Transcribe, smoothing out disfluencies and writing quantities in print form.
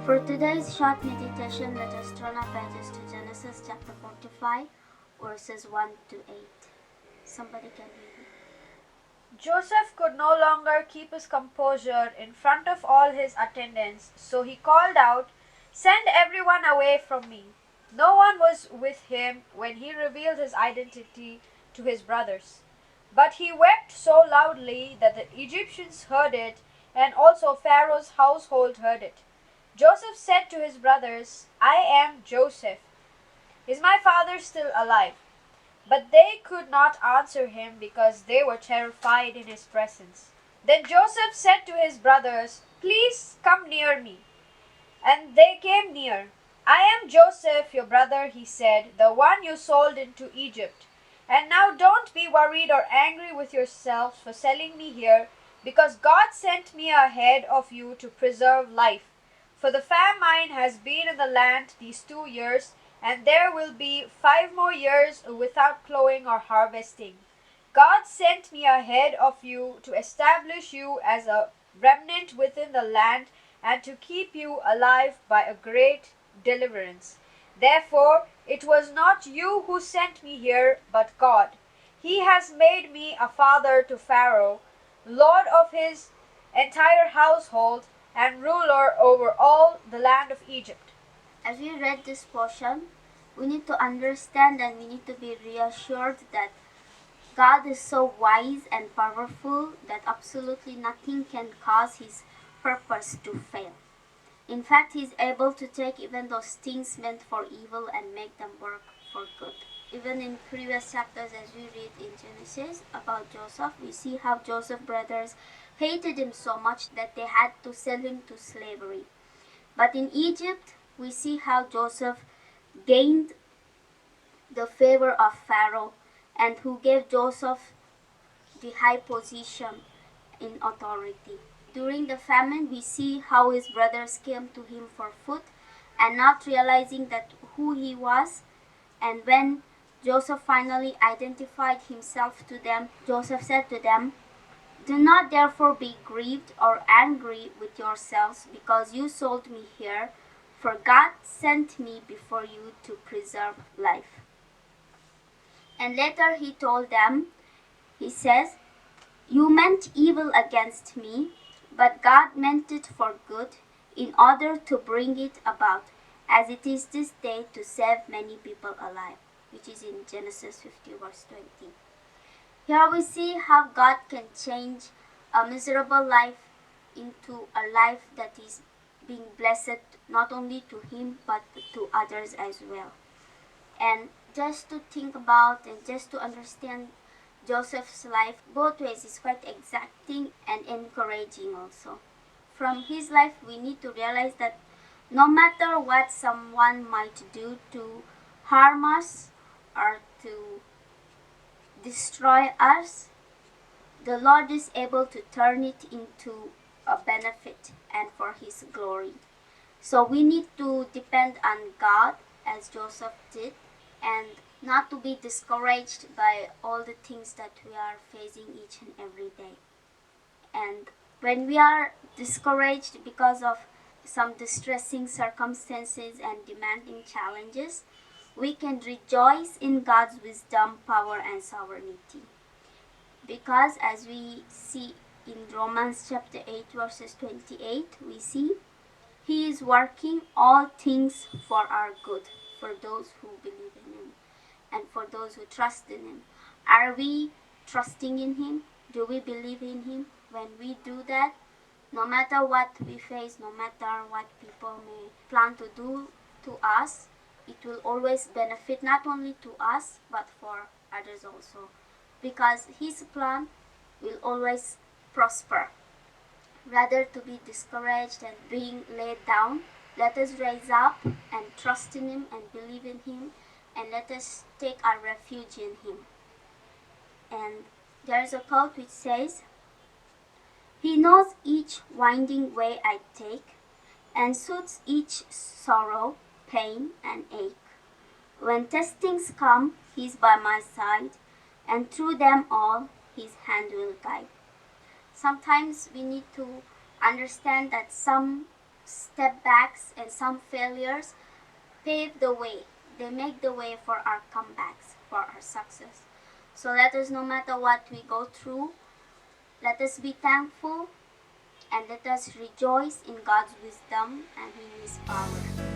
For today's short meditation, let us turn our pages to Genesis chapter 45, verses 1 to 8. Somebody can read it. Joseph could no longer keep his composure in front of all his attendants, so he called out, "Send everyone away from me." No one was with him when he revealed his identity to his brothers. But he wept so loudly that the Egyptians heard it, and also Pharaoh's household heard it. Joseph said to his brothers, "I am Joseph. Is my father still alive?" But they could not answer him because they were terrified in his presence. Then Joseph said to his brothers, "Please come near me." And they came near. "I am Joseph, your brother," he said, "the one you sold into Egypt. And now don't be worried or angry with yourselves for selling me here, because God sent me ahead of you to preserve life. For the famine has been in the land these 2 years, and there will be 5 more years without plowing or harvesting. God sent me ahead of you to establish you as a remnant within the land and to keep you alive by a great deliverance. Therefore, it was not you who sent me here, but God. He has made me a father to Pharaoh, lord of his entire household, and ruler over all the land of Egypt." As we read this portion, we need to understand and we need to be reassured that God is so wise and powerful that absolutely nothing can cause His purpose to fail. In fact, He's able to take even those things meant for evil and make them work for good. Even in previous chapters, as we read in Genesis about Joseph, we see how Joseph's brothers hated him so much that they had to sell him to slavery. But in Egypt, we see how Joseph gained the favor of Pharaoh and who gave Joseph the high position in authority. During the famine, we see how his brothers came to him for food and not realizing that who he was. And when Joseph finally identified himself to them, Joseph said to them, "Do not therefore be grieved or angry with yourselves because you sold me here, for God sent me before you to preserve life." And later he told them, he says, "You meant evil against me, but God meant it for good in order to bring it about, as it is this day, to save many people alive," which is in Genesis 50 verse 20. Here we see how God can change a miserable life into a life that is being blessed not only to him but to others as well. And just to think about and just to understand Joseph's life both ways is quite exacting and encouraging also. From his life, we need to realize that no matter what someone might do to harm us or to destroy us, the Lord is able to turn it into a benefit and for His glory. So we need to depend on God as Joseph did, and not to be discouraged by all the things that we are facing each and every day. And when we are discouraged because of some distressing circumstances and demanding challenges, we can rejoice in God's wisdom, power, and sovereignty. Because as we see in Romans chapter 8 verses 28, we see He is working all things for our good, for those who believe in Him and for those who trust in Him. Are we trusting in Him? Do we believe in Him? When we do that, no matter what we face, no matter what people may plan to do to us, it will always benefit not only to us but for others also, because His plan will always prosper. Rather to be discouraged and being laid down, let us rise up and trust in Him and believe in Him, and let us take our refuge in Him. And there is a quote which says, "He knows each winding way I take, and suits each sorrow, pain, and ache. When testings come, He's by my side, and through them all His hand will guide." Sometimes we need to understand that some step backs and some failures pave the way. They make the way for our comebacks, for our success. So let us, no matter what we go through, let us be thankful and let us rejoice in God's wisdom and in His power.